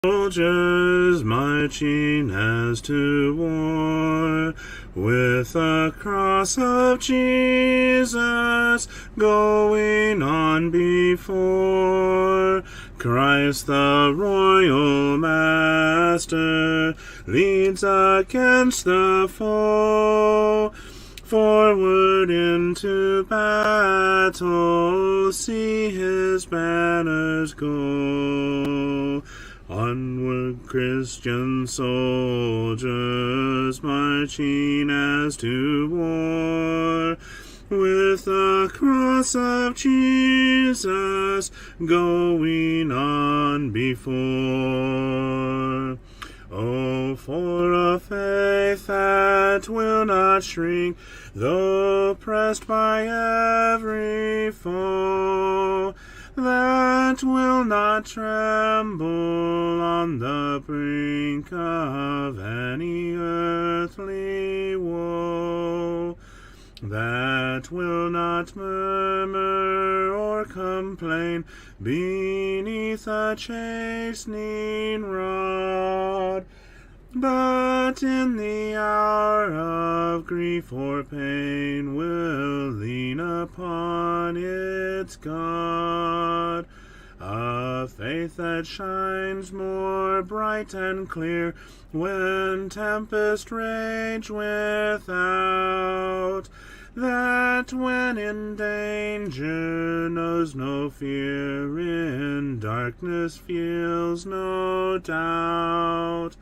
Soldiers marching as to war, with the cross of Jesus going on before. Christ the royal master leads against the foe. Forward into battle, see his banners go. Onward, Christian soldiers, marching as to war, with the cross of Jesus going on before. Oh, for a faith that will not shrink, though pressed by every foe, that will not tremble on the brink of any earthly woe, that will not murmur or complain beneath a chastening rod, but in the hour of grief or pain will lean upon its God. A faith that shines more bright and clear when tempest rage without, that when in danger knows no fear, in darkness feels no doubt.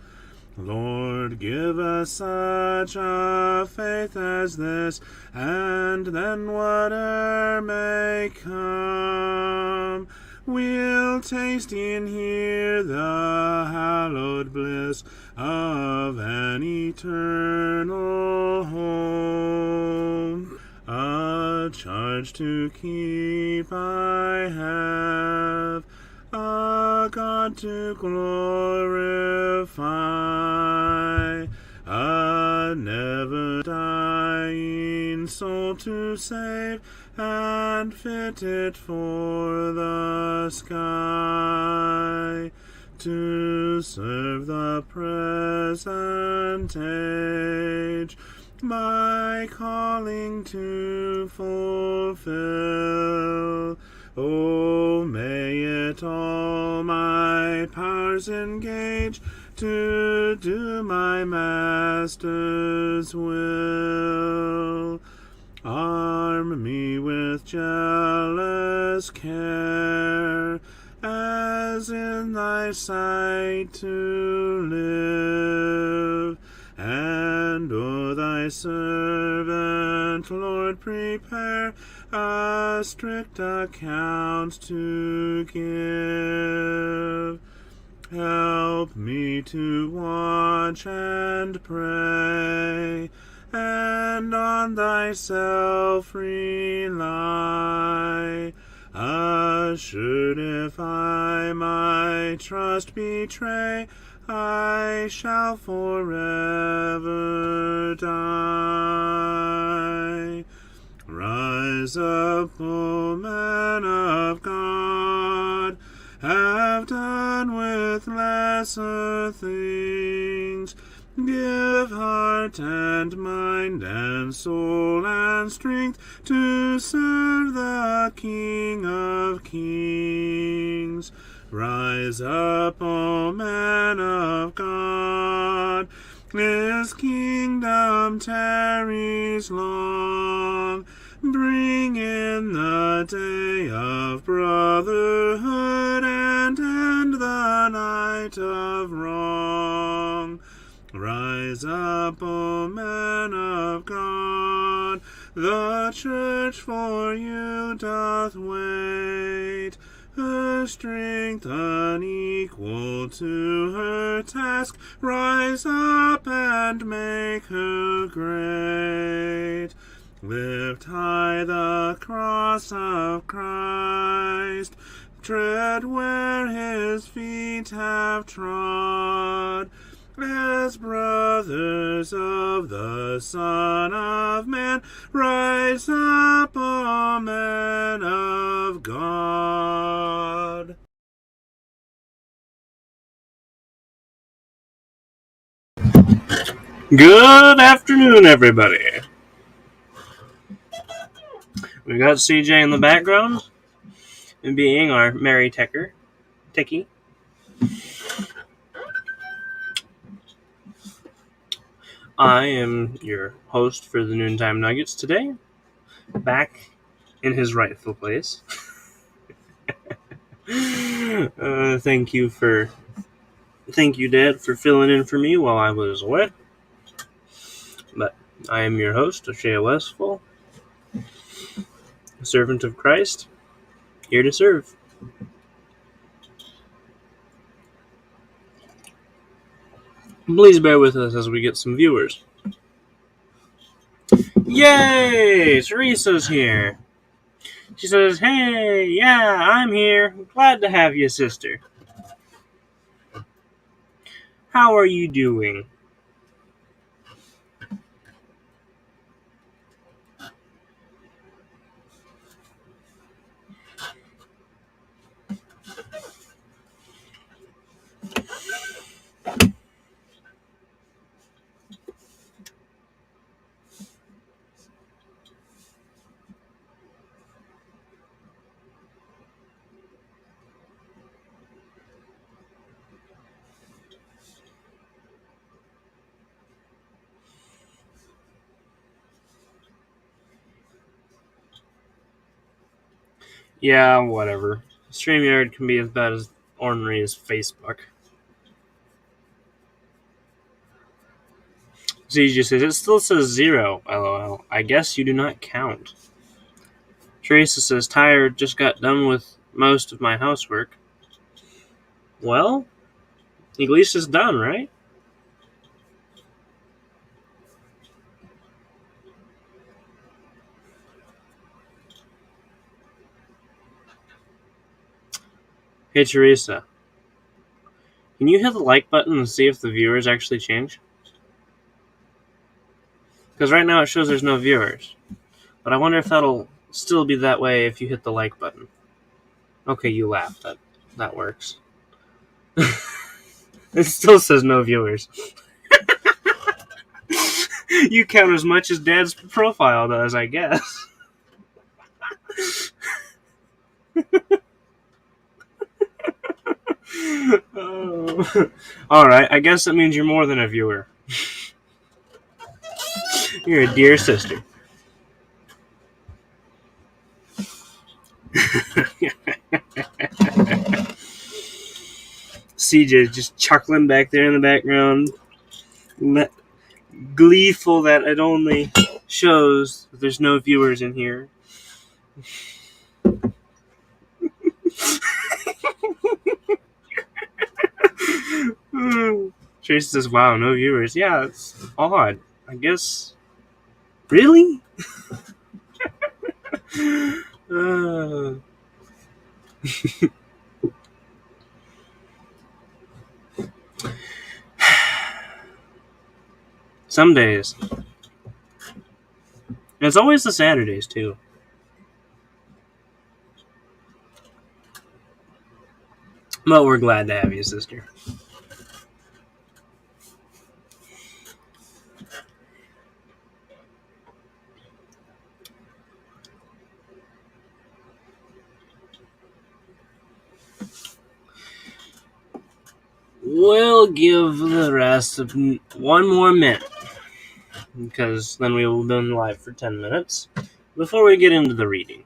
Lord, give us such a faith as this, and then whate'er may come, we'll taste and hear the hallowed bliss of an eternal home. A charge to keep I have, a God to glorify, a never-dying soul to save, and fit it for the sky, to serve the present age, my calling to fulfill. Oh, may it all my powers engage to do my Master's will. Arm me with jealous care, as in thy sight to live, and O thy servant, Lord, prepare a strict account to give. Help me to watch and pray, and on thyself rely, assured if I my trust betray, I shall forever die. Rise up, O men of God, have done with lesser things, give heart and mind and soul and strength to serve the King of Kings. Rise up, O men of God, his kingdom tarries long. Bring in the day of brotherhood and end the night of wrong. Rise up, O men of God, the church for you doth wait, her strength unequal to her task. Rise up and make her great. Lift high the cross of Christ, tread where his feet have trod, as brothers of the Son of Man, rise up, O men of God. Good afternoon, everybody. We got CJ in the background, being our merry techie. I am your host for the Noontime Nuggets today, back in his rightful place. Thank you, Dad, for filling in for me while I was away. But I am your host, Oshea Westphal, a servant of Christ, here to serve. Please bear with us as we get some viewers. Yay! Teresa's here. She says, "Hey, yeah, I'm here. Glad to have you, sister. How are you doing?" Yeah, whatever. StreamYard can be about as ornery as Facebook. CJ says, "It still says 0, lol. I guess you do not count." Teresa says, "Tired, just got done with most of my housework." Well, at least it's done, right? Hey, Teresa. Can you hit the like button and see if the viewers actually change? Because right now it shows there's no viewers. But I wonder if that'll still be that way if you hit the like button. Okay, you laughed. That works. It still says no viewers. You count as much as Dad's profile does, I guess. Oh. Alright, I guess that means you're more than a viewer. You're a dear sister. CJ just chuckling back there in the background, gleeful that it only shows that there's no viewers in here. Tracy says, "Wow, no viewers." Yeah, it's odd. I guess. Really? Some days. And it's always the Saturdays, too. But we're glad to have you, sister. We'll give the rest of one more minute, because then we will have been live for 10 minutes before we get into the reading.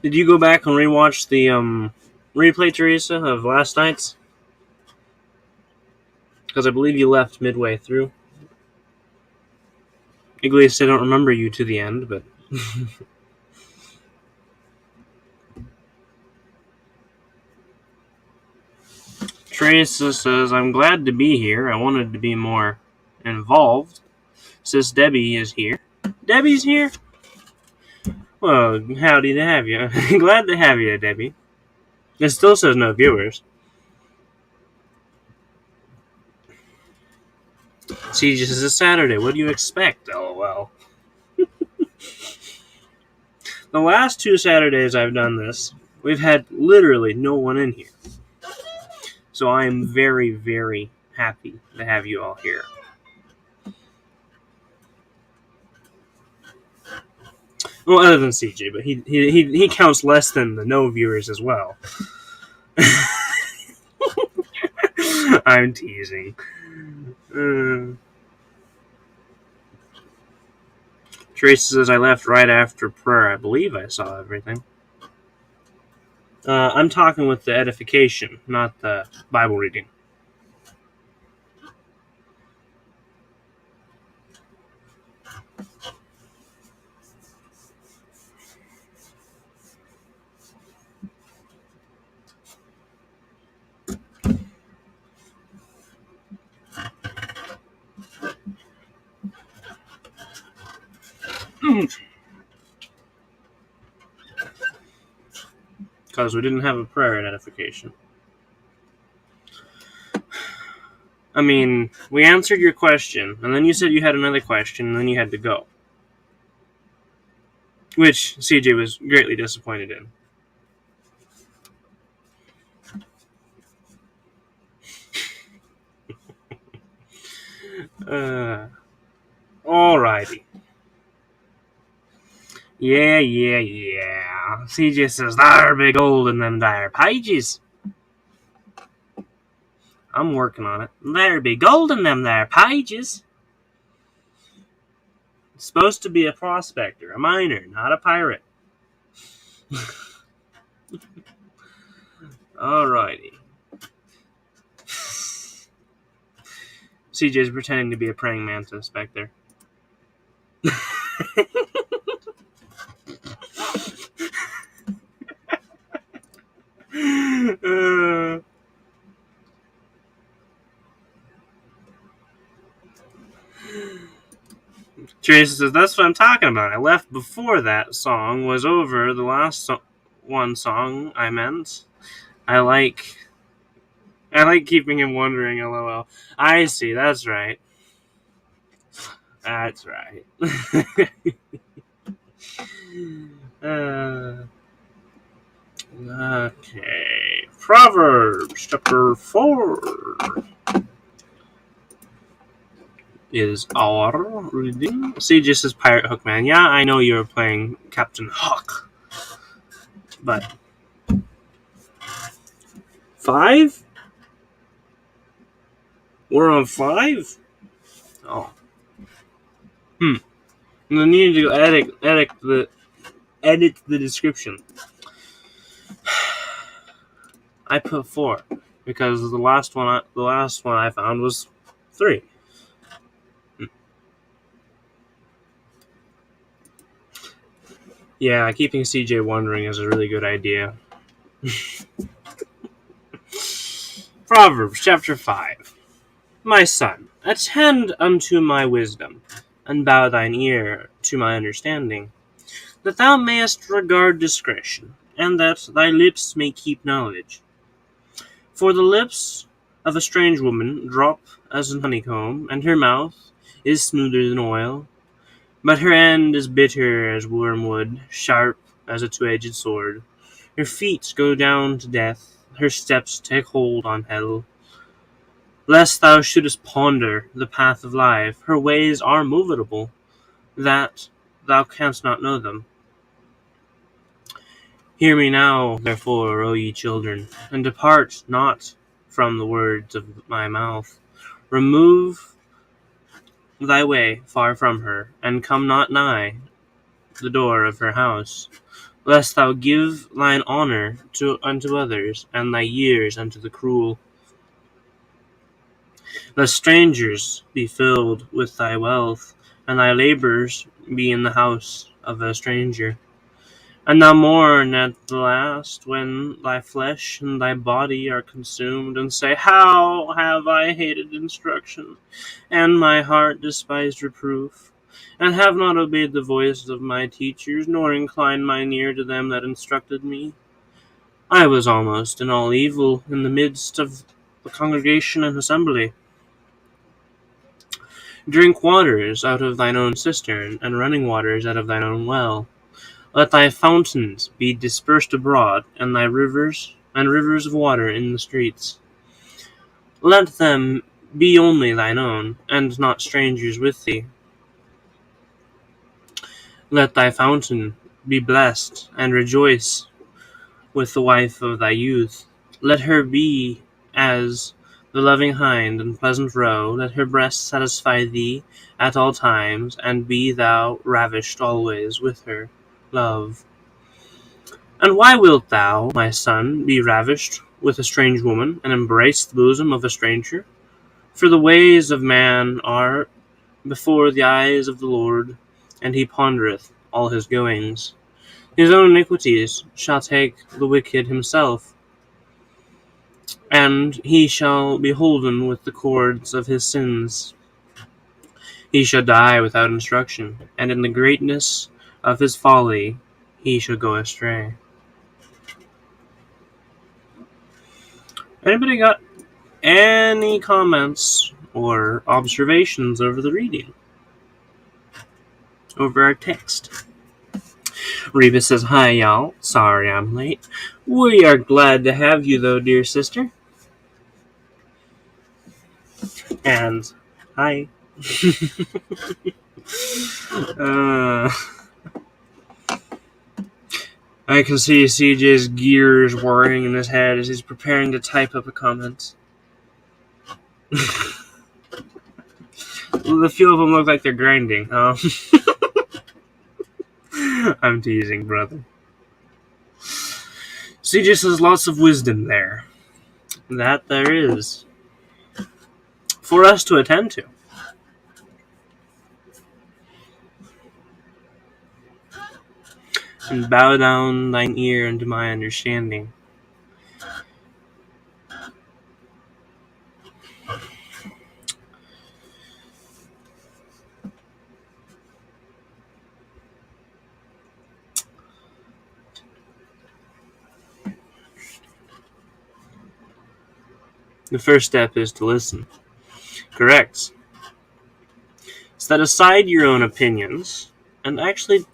Did you go back and rewatch the replay, Teresa, of last night's? Because I believe you left midway through. At least I don't remember you to the end, but... Teresa says, "I'm glad to be here. I wanted to be more involved." Sis Debbie is here. Debbie's here? Well, howdy to have you. Glad to have you, Debbie. It still says no viewers. See, this is a Saturday. What do you expect? LOL. The last 2 Saturdays I've done this, we've had literally no one in here. So I am very, very happy to have you all here. Well, other than CJ, but he counts less than the no viewers as well. I'm teasing. Teresa says I left right after prayer. I believe I saw everything. I'm talking with the edification, not the Bible reading. Because we didn't have a prayer at edification. I mean, we answered your question, and then you said you had another question, and then you had to go. Which CJ was greatly disappointed in. Alrighty. Yeah. CJ says, there be gold in them dire pages. I'm working on it. There be gold in them there pages. It's supposed to be a prospector, a miner, not a pirate. Alrighty. CJ's pretending to be a praying mantis back there. Teresa says, that's what I'm talking about. I left before that song was over. The last one song I meant. I like keeping him wondering, LOL. I see, that's right. That's right. Okay. Proverbs chapter 4 is our reading. CJ says Pirate Hook Man. Yeah, I know you were playing Captain Hook. But 5? We're on 5? Oh. I need to edit the description. I put 4 because the last one I found was 3. Yeah, keeping CJ wondering is a really good idea. Proverbs chapter 5. My son, attend unto my wisdom, and bow thine ear to my understanding, that thou mayest regard discretion, and that thy lips may keep knowledge. For the lips of a strange woman drop as an honeycomb, and her mouth is smoother than oil, but her end is bitter as wormwood, sharp as a two-edged sword. Her feet go down to death, her steps take hold on hell. Lest thou shouldest ponder the path of life, her ways are movable, that thou canst not know them. Hear me now, therefore, O ye children, and depart not from the words of my mouth. Remove thy way far from her, and come not nigh the door of her house, lest thou give thine honour unto others, and thy years unto the cruel. Lest strangers be filled with thy wealth, and thy labours be in the house of a stranger. And thou mourn at the last, when thy flesh and thy body are consumed, and say, how have I hated instruction, and my heart despised reproof, and have not obeyed the voice of my teachers, nor inclined mine ear to them that instructed me. I was almost in all evil in the midst of the congregation and assembly. Drink waters out of thine own cistern, and running waters out of thine own well. Let thy fountains be dispersed abroad, and thy rivers of water in the streets. Let them be only thine own, and not strangers with thee. Let thy fountain be blessed, and rejoice with the wife of thy youth. Let her be as the loving hind and pleasant roe. Let her breast satisfy thee at all times, and be thou ravished always with her love. And why wilt thou, my son, be ravished with a strange woman, and embrace the bosom of a stranger? For the ways of man are before the eyes of the Lord, and he pondereth all his goings. His own iniquities shall take the wicked himself, and he shall be holden with the cords of his sins. He shall die without instruction, and in the greatness of his folly he shall go astray. Anybody got any comments or observations over the reading? Over our text? Reba says, "Hi, y'all. Sorry I'm late. We are glad to have you, though, dear sister." And, hi. I can see CJ's gears whirring in his head as he's preparing to type up a comment. The few of them look like they're grinding, huh? I'm teasing, brother. CJ says lots of wisdom there. That there is. For us to attend to. And bow down thine ear unto my understanding. The first step is to listen. Correct. Set aside your own opinions and actually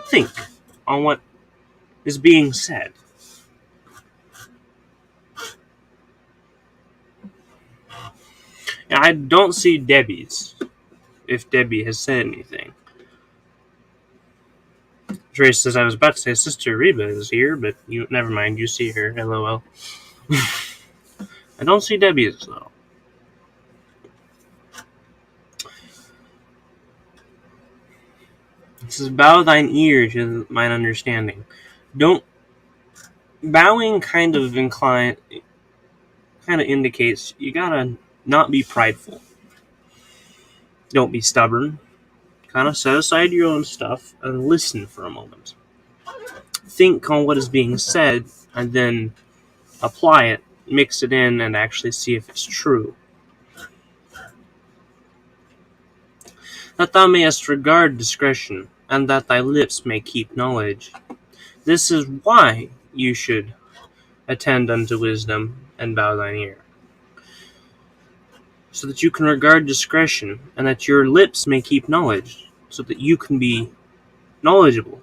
think on what is being said. Now, I don't see Debbie's, if Debbie has said anything. Trace says, I was about to say Sister Reba is here, but never mind, you see her. LOL. I don't see Debbie's, though. It says, bow thine ear to mine understanding. Bowing kind of indicates you gotta not be prideful. Don't be stubborn. Kind of set aside your own stuff and listen for a moment. Think on what is being said and then apply it, mix it in, and actually see if it's true. That thou mayest regard discretion, and that thy lips may keep knowledge. This is why you should attend unto wisdom and bow thine ear. So that you can regard discretion, and that your lips may keep knowledge, so that you can be knowledgeable.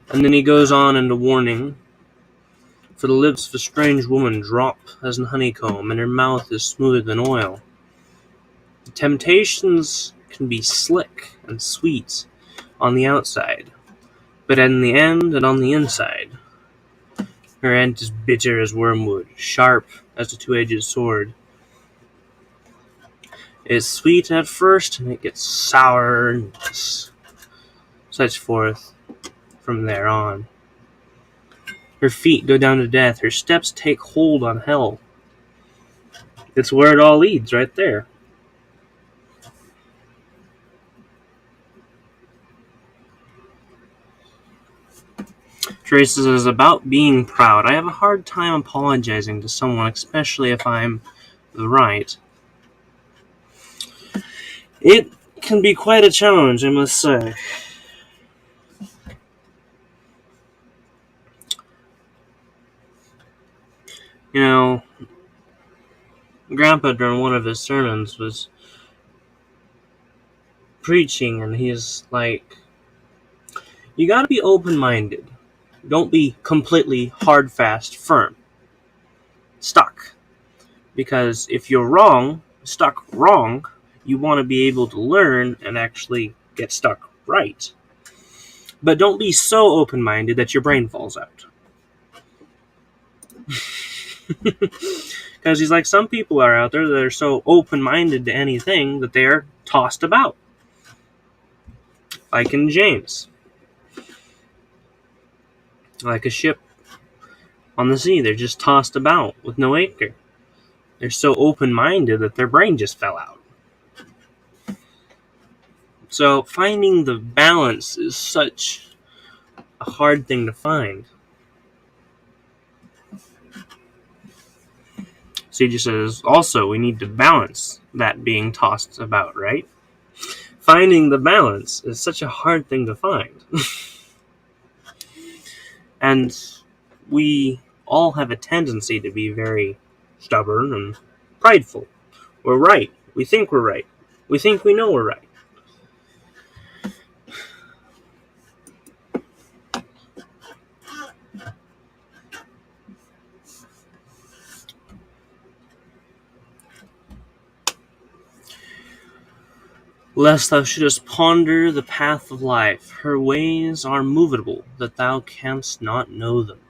And then he goes on into warning, for the lips of a strange woman drop as an honeycomb, and her mouth is smoother than oil. The temptations can be slick and sweet on the outside, but in the end and on the inside, her end is bitter as wormwood, sharp as a two-edged sword. It's sweet at first, and it gets sour, and such forth from there on. Her feet go down to death, her steps take hold on hell. It's where it all leads, right there. Traces is about being proud. I have a hard time apologizing to someone, especially if I'm the right. It can be quite a challenge, I must say. You know, Grandpa, during one of his sermons, was preaching, and he's like, you gotta be open-minded. Don't be completely hard, fast, firm. Stuck. Because if you're stuck wrong, you want to be able to learn and actually get stuck right. But don't be so open-minded that your brain falls out. Because he's like, some people are out there that are so open-minded to anything that they are tossed about. Like in James. Like a ship on the sea. They're just tossed about with no anchor. They're so open-minded that their brain just fell out. So finding the balance is such a hard thing to find. So he just says, also, we need to balance that being tossed about, right? Finding the balance is such a hard thing to find. And we all have a tendency to be very stubborn and prideful. We're right. We think we're right. We think we know we're right. Lest thou shouldest ponder the path of life, her ways are movable, that thou canst not know them.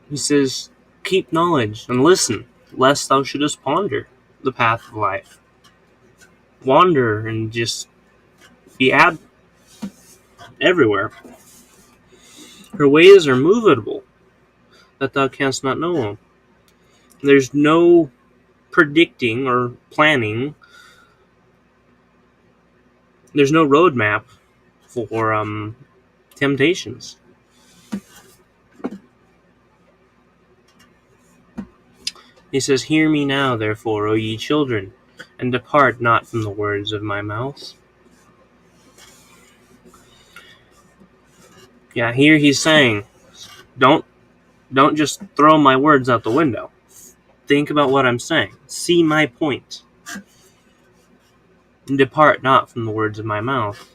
He says, keep knowledge and listen, lest thou shouldest ponder the path of life. Wander and just be everywhere. Her ways are movable, that thou canst not know them. There's no predicting or planning. There's no roadmap for temptations. He says, hear me now, therefore, O ye children, and depart not from the words of my mouth. Yeah, here he's saying, don't just throw my words out the window. Think about what I'm saying. See my point. And depart not from the words of my mouth.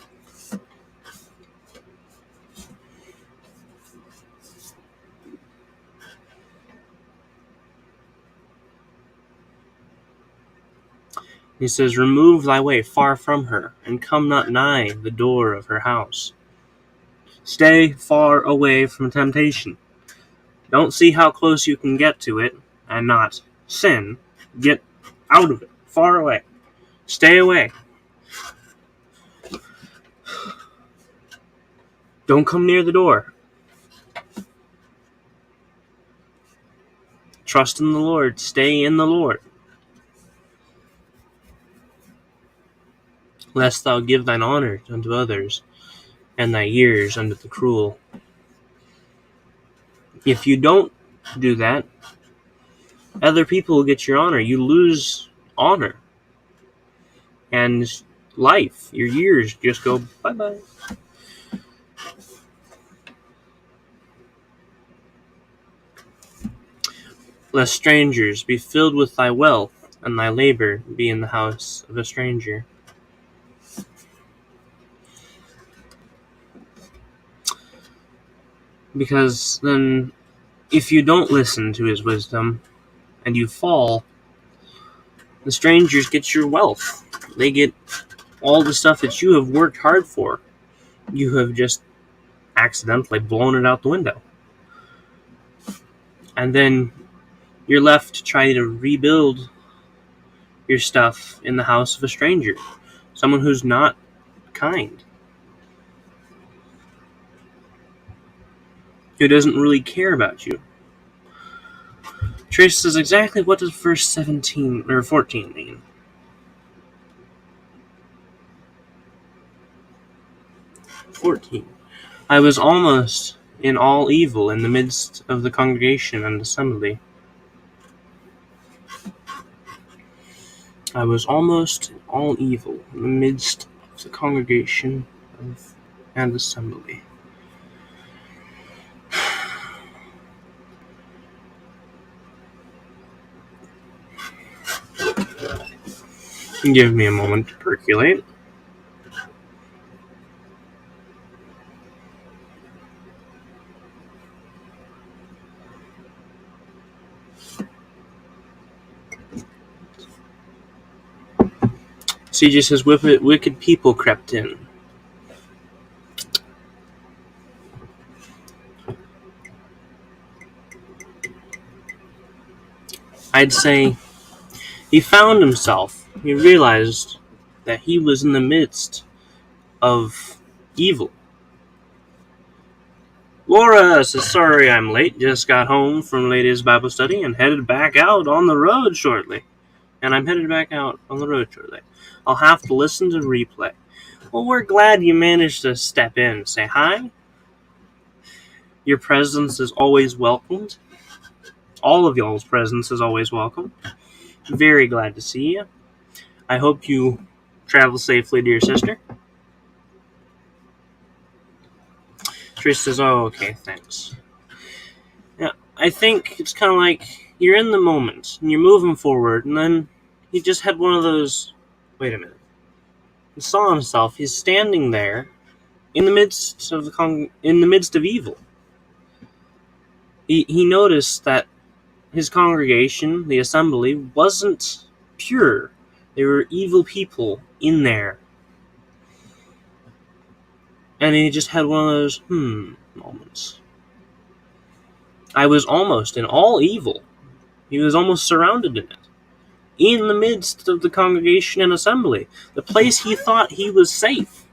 He says, remove thy way far from her, and come not nigh the door of her house. Stay far away from temptation. Don't see how close you can get to it and not sin. Get out of it. Far away. Stay away. Don't come near the door. Trust in the Lord. Stay in the Lord. Lest thou give thine honor unto others, and thy years unto the cruel. If you don't do that, other people will get your honor. You lose honor. And life, your years just go bye-bye. Lest strangers be filled with thy wealth, and thy labor be in the house of a stranger. Because then, if you don't listen to his wisdom, and you fall, the strangers get your wealth. They get all the stuff that you have worked hard for. You have just accidentally blown it out the window. And then you're left to try to rebuild your stuff in the house of a stranger. Someone who's not kind. Who doesn't really care about you. Trace says, exactly what does verse 17 or 14 mean? 14. I was almost in all evil in the midst of the congregation and assembly. I was almost in all evil in the midst of the congregation and assembly. Give me a moment to percolate. CJ says, wicked people crept in. I'd say he found himself. He realized that he was in the midst of evil. Laura says, sorry I'm late. Just got home from Ladies' Bible Study and headed back out on the road shortly. I'll have to listen to the replay. Well, we're glad you managed to step in and say hi. Your presence is always welcomed. All of y'all's presence is always welcome. Very glad to see you. I hope you travel safely to your sister. Trish says, oh, okay, thanks. Yeah, I think it's kind of like you're in the moment and you're moving forward, and then he just had one of those. Wait a minute. He saw himself. He's standing there in the midst of evil. He noticed that his congregation, the assembly, wasn't pure. There were evil people in there. And he just had one of those, moments. I was almost in all evil. He was almost surrounded in it. In the midst of the congregation and assembly. The place he thought he was safe.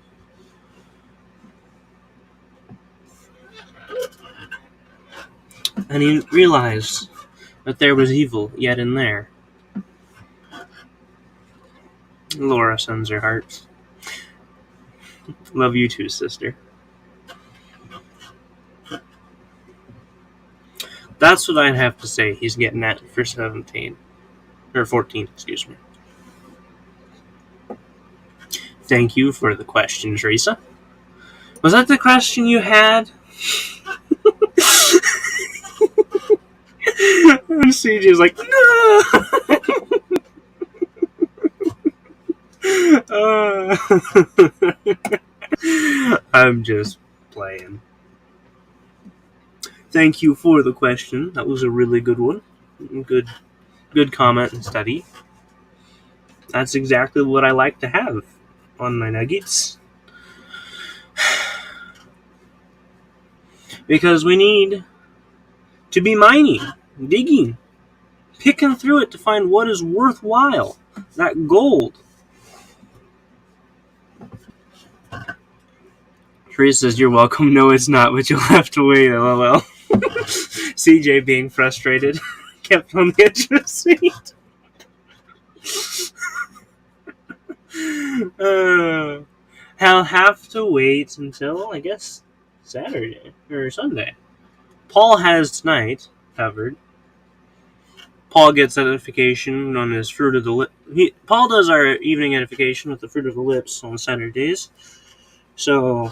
And he realized that there was evil yet in there. Laura sends her hearts. Love you too, sister. That's what I'd have to say he's getting at for 17. Or 14, excuse me. Thank you for the question, Teresa. Was that the question you had? And CJ's like, no! I'm just playing. Thank you for the question. That was a really good one. Good comment and study. That's exactly what I like to have on my nuggets. Because we need to be mining, digging, picking through it to find what is worthwhile. That gold. Teresa says, you're welcome. No, it's not, but you'll have to wait. LOL. CJ being frustrated. Kept on the edge of the seat. I'll have to wait until, I guess, Saturday or Sunday. Paul has tonight covered. Paul gets edification on his fruit of the lips. Paul does our evening edification with the fruit of the lips on Saturdays. So,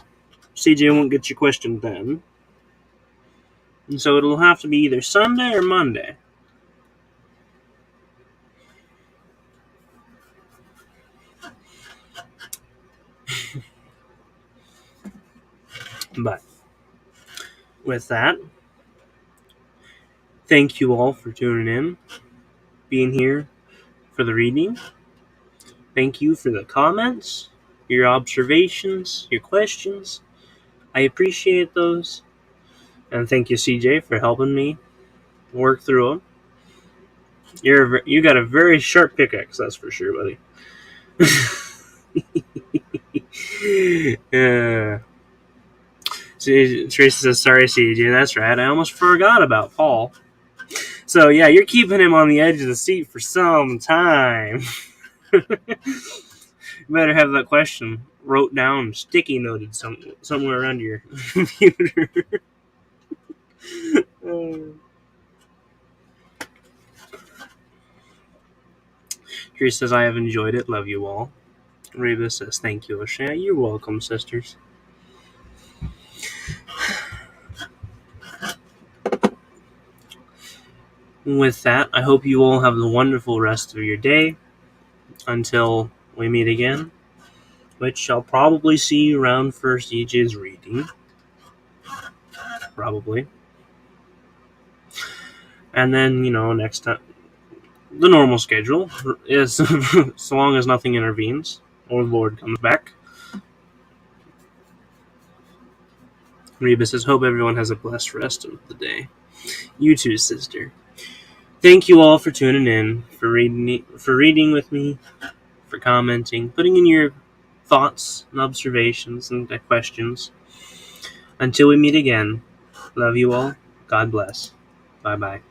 CJ won't get your question then. And so it'll have to be either Sunday or Monday. But with that, thank you all for tuning in, being here for the reading. Thank you for the comments, your observations, your questions. I appreciate those. And thank you, CJ, for helping me work through them. You got a very sharp pickaxe, that's for sure, buddy. Teresa says, sorry, CJ, that's right. I almost forgot about Paul. So, yeah, you're keeping him on the edge of the seat for some time. You better have that question wrote down, sticky noted somewhere around your computer. Teresa says, I have enjoyed it. Love you all. Reba says, thank you, Oshea. You're welcome, sisters. With that, I hope you all have the wonderful rest of your day. until we meet again, which I'll probably see you around for CJ's reading. Probably. And then, next time, the normal schedule is, so long as nothing intervenes or the Lord comes back. Reba says, hope everyone has a blessed rest of the day. You too, sister. Thank you all for tuning in, for reading with me, for commenting, putting in your thoughts and observations and questions. Until we meet again, love you all. God bless. Bye-bye.